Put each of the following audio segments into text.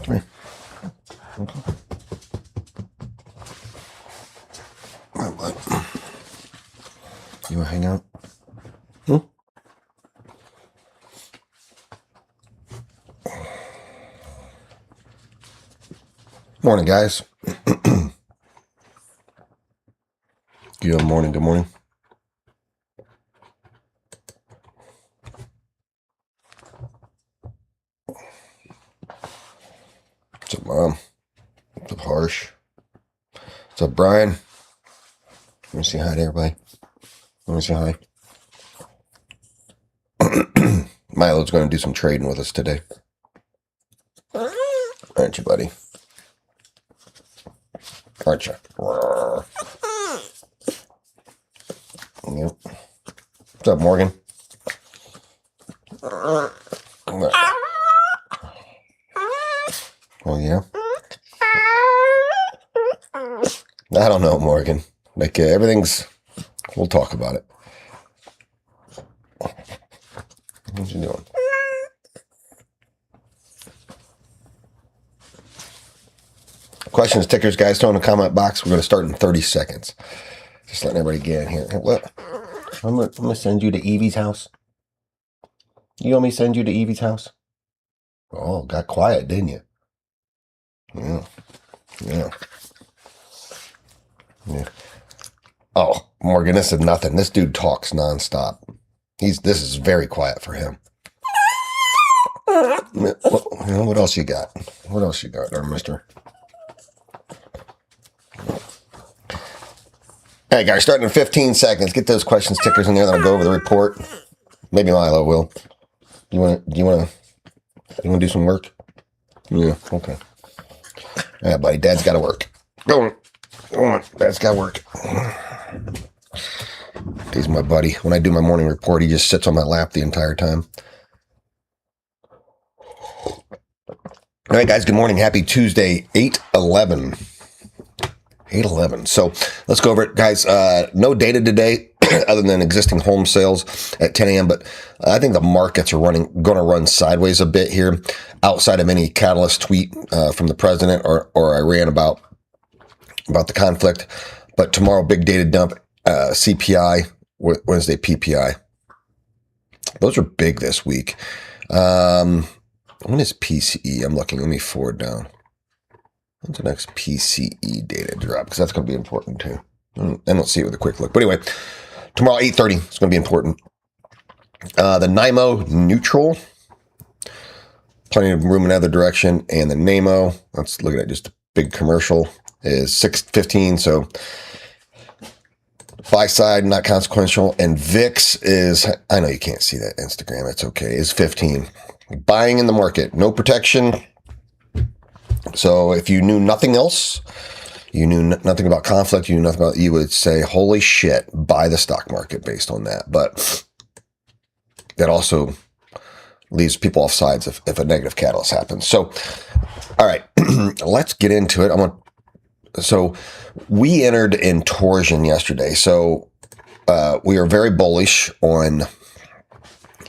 Come here. Okay. All right, you want to hang out? Morning, guys. Good morning. Good morning. What's up, Mom? What's up, Harsh? What's up, Brian? Let me say hi to everybody. Let me say hi. Milo's going to do some trading with us today. Aren't you, buddy? Aren't you? Yep. What's up, Morgan? Oh, yeah? I don't know, Morgan. Like, everything's... We'll talk about it. What you doing? Questions, tickers, guys, throw in the comment box. We're going to start in 30 seconds. Just letting everybody get in here. Hey, what? I'm going to send you to Evie's house. You want me to send you to Evie's house? Oh, got quiet, didn't you? Yeah. Yeah. Yeah. Oh, Morgan, this is nothing. This dude talks nonstop. This is very quiet for him. What else you got? What else you got there, mister? Hey, guys, starting in 15 seconds. Get those questions, tickers in there. Then I'll go over the report. Maybe Milo will. You want to do some work? Yeah, okay. Yeah, buddy, Dad's got to work. Go on. Dad's got to work. He's my buddy. When I do my morning report, he just sits on my lap the entire time. All right, guys, good morning. Happy Tuesday, 8/11. 8/11. So let's go over it, guys. No data today other than existing home sales at 10 a.m., but I think the markets are going to run sideways a bit here outside of any catalyst tweet from the president or Iran about the conflict. But tomorrow, big data dump, CPI, Wednesday PPI. Those are big this week. When is PCE? I'm looking. Let me forward down. When's the next PCE data drop? Because that's going to be important too. And let's see it with a quick look. But anyway, tomorrow 8:30 is going to be important. The NIMO neutral, plenty of room in either direction, and the NAMO. Let's look at it. Just a big commercial is 6:15. So buy side, not consequential, and VIX is. I know you can't see that Instagram. It's okay. Is 15. Buying in the market, no protection. So if you knew nothing else, you knew nothing about conflict, you would say, holy shit, buy the stock market based on that. But that also leaves people off sides if a negative catalyst happens. So, all right, let's get into it. So we entered in torsion yesterday. So we are very bullish on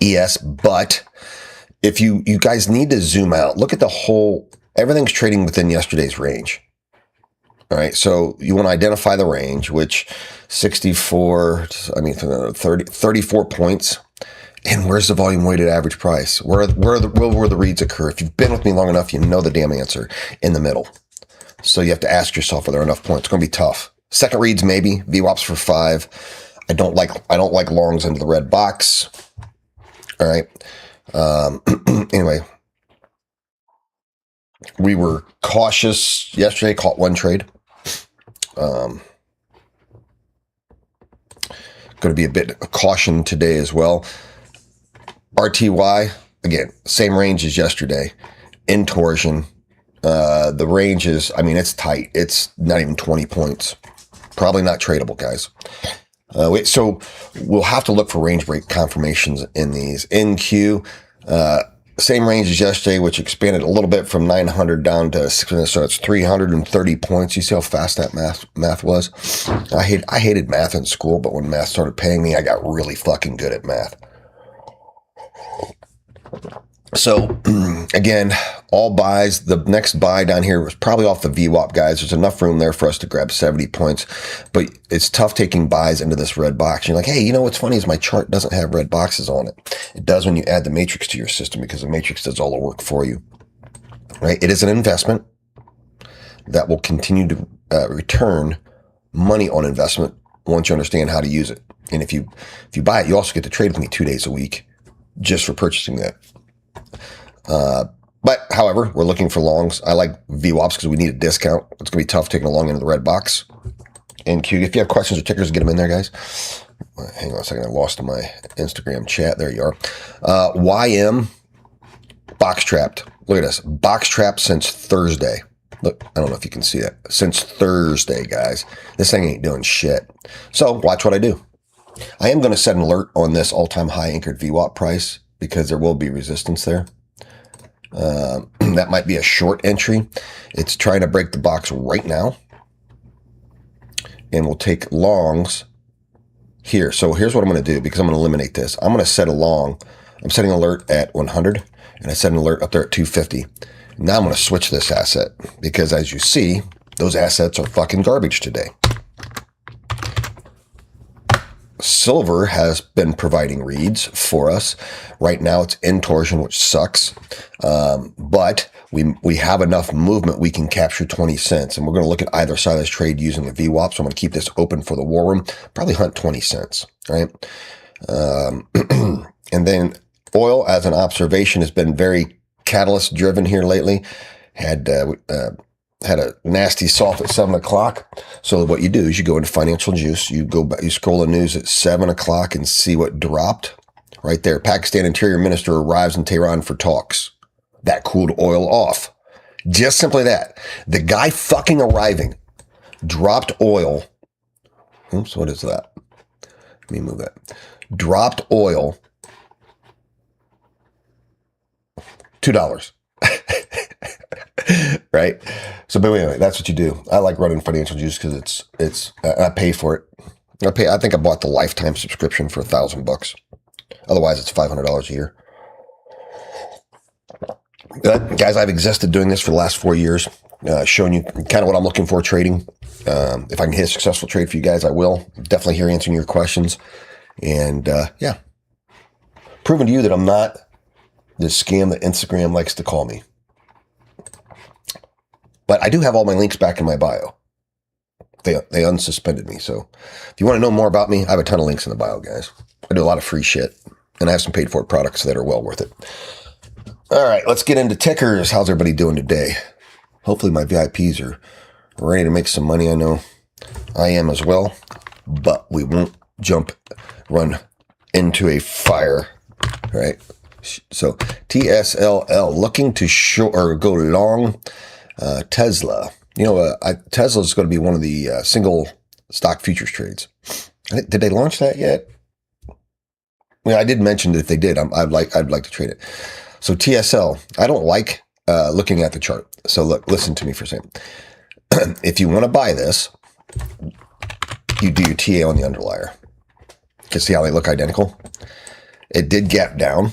ES, but if you guys need to zoom out, look at the whole. Everything's trading within yesterday's range. All right, so you want to identify the range, which 34 points. And where's the volume weighted average price? Where the reads occur? If you've been with me long enough, you know the damn answer. In the middle. So you have to ask yourself, are there enough points? It's going to be tough. Second reads, maybe. VWAPs for 5. I don't like longs into the red box. All right. Anyway. We were cautious yesterday, caught one trade. Going to be a bit of caution today as well. RTY, again, same range as yesterday. In torsion. The range is, it's tight. It's not even 20 points. Probably not tradable, guys. So we'll have to look for range break confirmations in these. NQ, same range as yesterday, which expanded a little bit from 900 down to 600, so it's 330 points. You see how fast that math was? I hated math in school, but when math started paying me, I got really fucking good at math. So again, all buys. The next buy down here was probably off the VWAP, guys. There's enough room there for us to grab 70 points, but it's tough taking buys into this red box. You're like, hey, you know what's funny is my chart doesn't have red boxes on it. It does when you add the matrix to your system, because the matrix does all the work for you, right? It is an investment that will continue to return money on investment once you understand how to use it. And if you buy it, you also get to trade with me 2 days a week just for purchasing that. But however, we're looking for longs. I like VWAPs because we need a discount. It's going to be tough taking a long into the red box. And Q, if you have questions or tickers, get them in there, guys. Hang on a second. I lost my Instagram chat. There you are. YM box trapped. Look at this. Box trapped since Thursday. Look, I don't know if you can see that. Since Thursday, guys. This thing ain't doing shit. So watch what I do. I am going to set an alert on this all-time high anchored VWAP price because there will be resistance there. That might be a short entry. It's trying to break the box right now. And we'll take longs here. So here's what I'm going to do, because I'm going to eliminate this. I'm going to set a long. I'm setting an alert at 100, and I set an alert up there at 250. Now I'm going to switch this asset, because as you see, those assets are fucking garbage today. Silver has been providing reads for us. Right now it's in torsion, which sucks. But we have enough movement we can capture 20 cents. And we're going to look at either side of this trade using the VWAP. So I'm going to keep this open for the war room. Probably hunt 20 cents, right? And then oil, as an observation, has been very catalyst driven here lately. Had a nasty soft at 7 o'clock. So what you do is you go into financial juice. You go back, you scroll the news at 7 o'clock and see what dropped right there. Pakistan Interior Minister arrives in Tehran for talks. That cooled oil off. Just simply that. The guy fucking arriving dropped oil. Oops, what is that? Let me move that. Dropped oil. $2. Right? So, but anyway, that's what you do. I like running financial juice because it's I pay for it. I think I bought the lifetime subscription for $1,000. Otherwise, it's $500 a year. Guys, I've existed doing this for the last 4 years, showing you kind of what I'm looking for trading. If I can hit a successful trade for you guys, I will. Definitely here answering your questions. And yeah, proving to you that I'm not the scam that Instagram likes to call me. But I do have all my links back in my bio. They unsuspended me. So if you want to know more about me, I have a ton of links in the bio, guys. I do a lot of free shit. And I have some paid for products that are well worth it. All right, let's get into tickers. How's everybody doing today? Hopefully my VIPs are ready to make some money. I know I am as well. But we won't run into a fire, right? So TSLL, looking to short or go long. Tesla. You know, Tesla is going to be one of the single stock futures trades. Did they launch that yet? I did mention that if they did, I'd like to trade it. So TSL, I don't like looking at the chart. So look, listen to me for a second. If you want to buy this, you do your TA on the underlier. You can see how they look identical. It did gap down.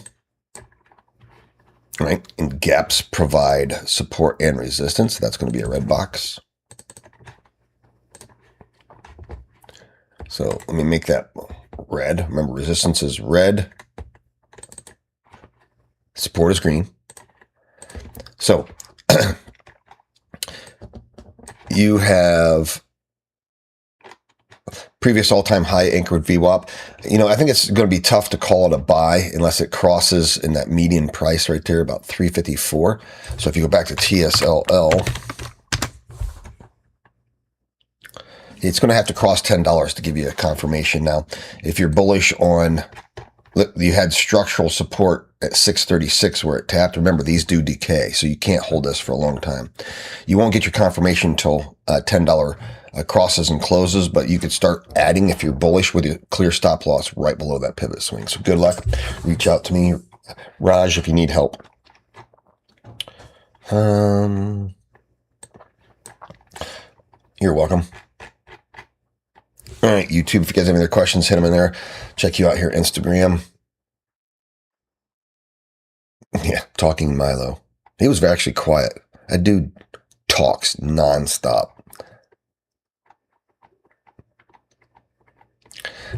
Right, and gaps provide support and resistance. That's going to be a red box. So let me make that red. Remember, resistance is red. Support is green. So you have previous all-time high anchored VWAP. You know, I think it's going to be tough to call it a buy unless it crosses in that median price right there, about 354. So if you go back to TSLL, it's going to have to cross $10 to give you a confirmation. Now, if you're bullish on, look, you had structural support at 636 where it tapped. Remember, these do decay, so you can't hold this for a long time. You won't get your confirmation until $10 crosses and closes, but you could start adding if you're bullish with a clear stop loss right below that pivot swing. So good luck. Reach out to me, Raj, if you need help. You're welcome. All right, YouTube, if you guys have any other questions, hit them in there. Check you out here, Instagram. Yeah. talking Milo. He was actually quiet. That dude talks nonstop.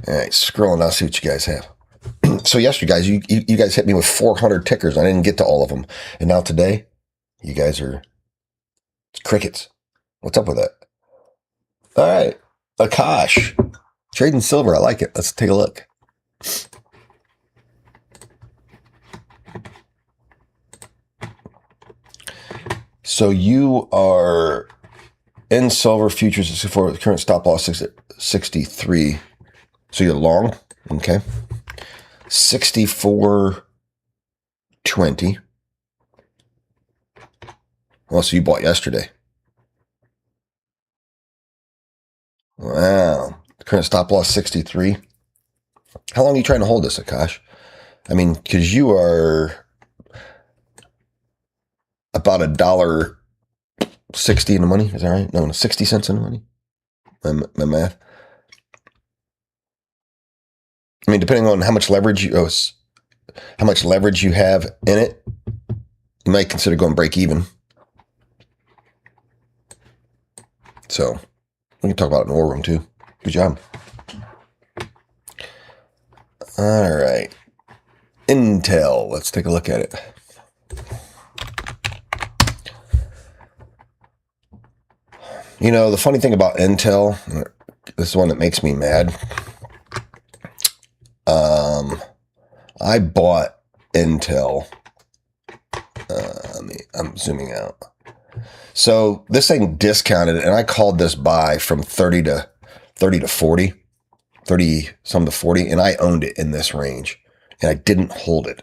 All right, scrolling down, see what you guys have. So yesterday, guys, you guys hit me with 400 tickers. I didn't get to all of them. And now today, you guys are crickets. What's up with that? All right, Akash. Trading silver. I like it. Let's take a look. So you are in silver futures for the current stop loss 63. So you're long. Okay. 64.20. Well, so you bought yesterday. Wow. Current stop loss 63. How long are you trying to hold this, Akash? I mean, because you are about $1.60 in the money. Is that right? No, 60 cents in the money. My math. I mean, depending on how much leverage you have in it, you might consider going break even. So we can talk about it in the war room too. Good job. All right. Intel. Let's take a look at it. You know, the funny thing about Intel, this is one that makes me mad. I bought Intel. I'm zooming out. So this thing discounted, and I called this buy from 30 to 40, 30 some to 40, and I owned it in this range, and I didn't hold it.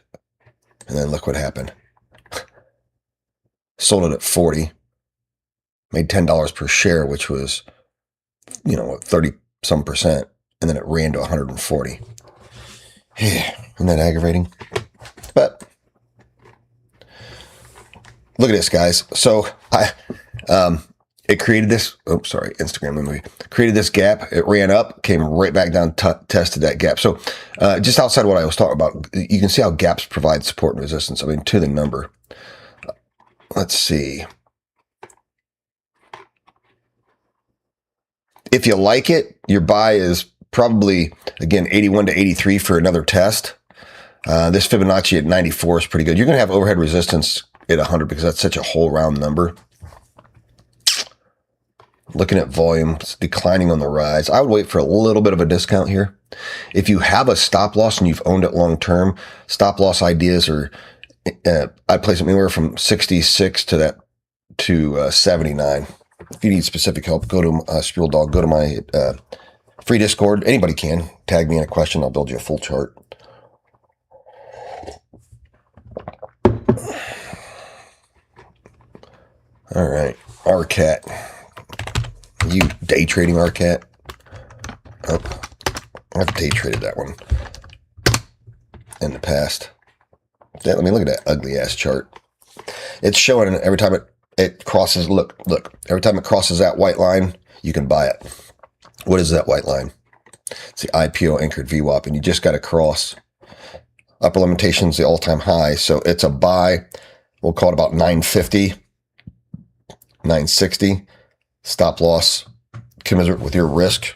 And then look what happened. Sold it at 40, made $10 per share, which was, 30 some percent, and then it ran to 140. Isn't that aggravating? But look at this, guys. So it created this. Oh, sorry, Instagram movie. Created this gap. It ran up, came right back down, tested that gap. So just outside of what I was talking about, you can see how gaps provide support and resistance. I mean, to the number. Let's see. If you like it, your buy is probably, again, 81 to 83 for another test. This Fibonacci at 94 is pretty good. You're going to have overhead resistance at 100 because that's such a whole round number. Looking at volume, it's declining on the rise. I would wait for a little bit of a discount here. If you have a stop loss and you've owned it long term, stop loss ideas are, I'd place them anywhere from 66 to 79. If you need specific help, go to Spiel Dog, go to my free Discord. Anybody can tag me in a question. I'll build you a full chart. All right, RCAT. You day trading RCAT? Oh, I've day traded that one in the past. Let me look at that ugly ass chart. It's showing every time it crosses. Look. Every time it crosses that white line, you can buy it. What is that white line? It's the IPO anchored VWAP, and you just got to cross. Upper limitations, the all-time high. So it's a buy. We'll call it about 950, 960. Stop loss, commensurate with your risk.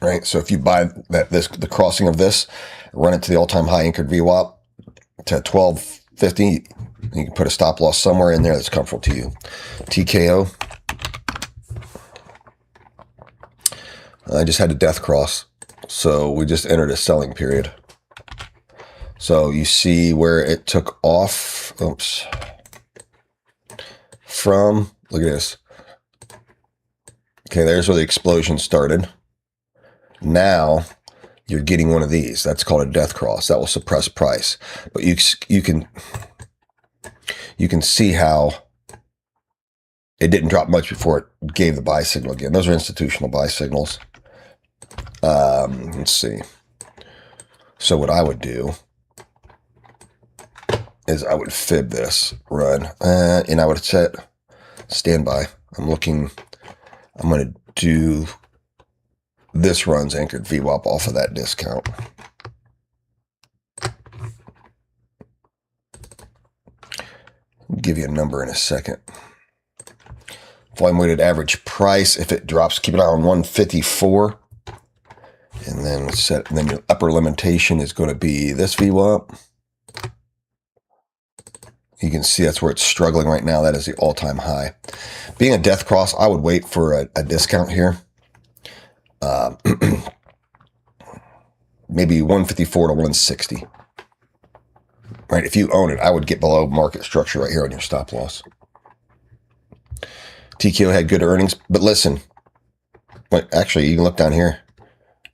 Right. So if you buy the crossing of this, run it to the all-time high anchored VWAP to 1250, you can put a stop loss somewhere in there that's comfortable to you. TKO. I just had a death cross, so we just entered a selling period. So you see where it took off. Oops. From, look at this. Okay, there's where the explosion started. Now you're getting one of these. That's called a death cross. That will suppress price. But you can see how it didn't drop much before it gave the buy signal again. Those are institutional buy signals. Let's see. So what I would do is I would fib this run, and I would set standby. I'm going to do this run's anchored VWAP off of that discount. I'll give you a number in a second. Volume weighted average price, if it drops, keep it on 154. And then set, and then your upper limitation is going to be this VWAP. You can see that's where it's struggling right now. That is the all-time high. Being a death cross, I would wait for a discount here. Maybe 154 to 160. Right, if you own it, I would get below market structure right here on your stop loss. TKO had good earnings, but listen, actually, you can look down here.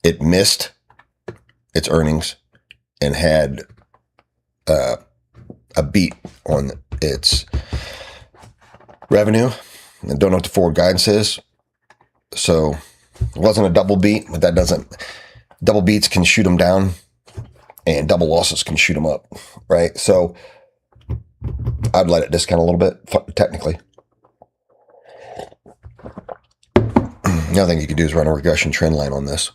It missed its earnings and had a beat on its revenue. I don't know what the forward guidance is. So it wasn't a double beat, but that doesn't, double beats can shoot them down and double losses can shoot them up, right? So I'd let it discount a little bit, technically. The other thing you could do is run a regression trend line on this.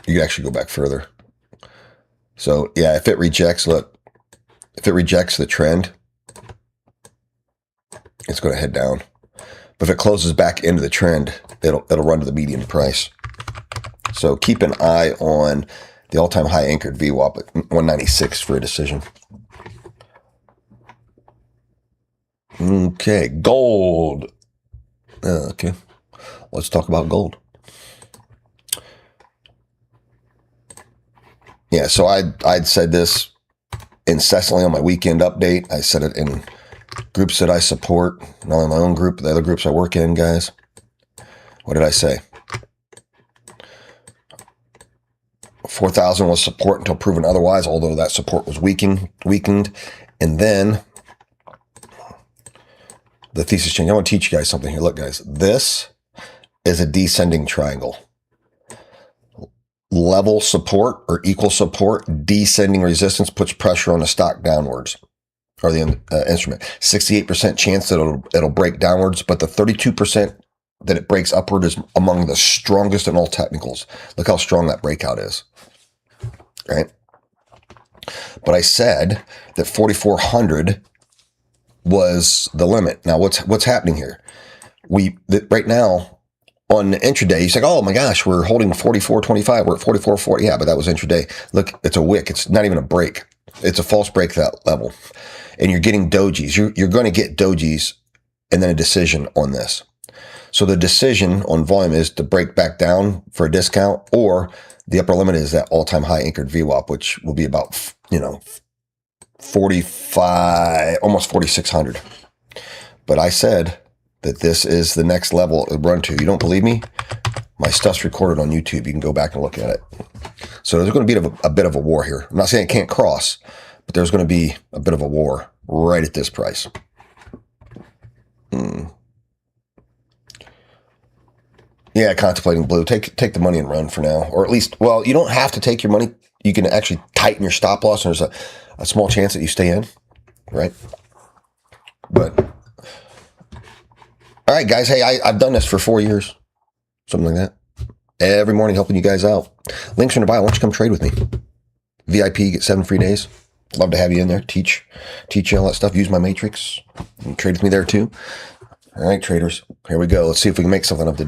You could actually go back further. So yeah, if it rejects, look, if it rejects the trend, it's going to head down. But if it closes back into the trend, it'll run to the median price. So keep an eye on the all-time high anchored VWAP at 196 for a decision. Okay, gold. Okay, let's talk about gold. Yeah, so I'd said this incessantly on my weekend update. I said it in groups that I support, not only my own group, but the other groups I work in, guys. What did I say? 4,000 was support until proven otherwise, although that support was weakened. And then the thesis change. I want to teach you guys something here. Look, guys, this is a descending triangle. Level support or equal support, descending resistance puts pressure on the stock downwards, or the instrument. 68% chance that it'll break downwards, but the 32% that it breaks upward is among the strongest in all technicals. Look how strong that breakout is, right? But I said that 4,400 was the limit. Now, what's happening here? Right now, on intraday, you say, oh my gosh, we're holding 44.25. We're at 44.40. Yeah, but that was intraday. Look, it's a wick. It's not even a break. It's a false break that level. And you're getting dojis. You're going to get dojis and then a decision on this. So the decision on volume is to break back down for a discount, or the upper limit is that all-time high anchored VWAP, which will be about, 45, almost 4,600. But I said that this is the next level it would run to. You don't believe me? My stuff's recorded on YouTube. You can go back and look at it. So there's going to be a bit of a war here. I'm not saying it can't cross, but there's going to be a bit of a war right at this price. Yeah, contemplating blue. Take the money and run for now. Or at least, well, you don't have to take your money. You can actually tighten your stop loss, and there's a small chance that you stay in, right? But all right, guys. Hey, I've done this for 4 years, something like that. Every morning helping you guys out. Links are in the bio. Why don't you come trade with me? VIP, get 7 free days. Love to have you in there. Teach you all that stuff. Use my matrix. And trade with me there too. All right, traders. Here we go. Let's see if we can make something of today.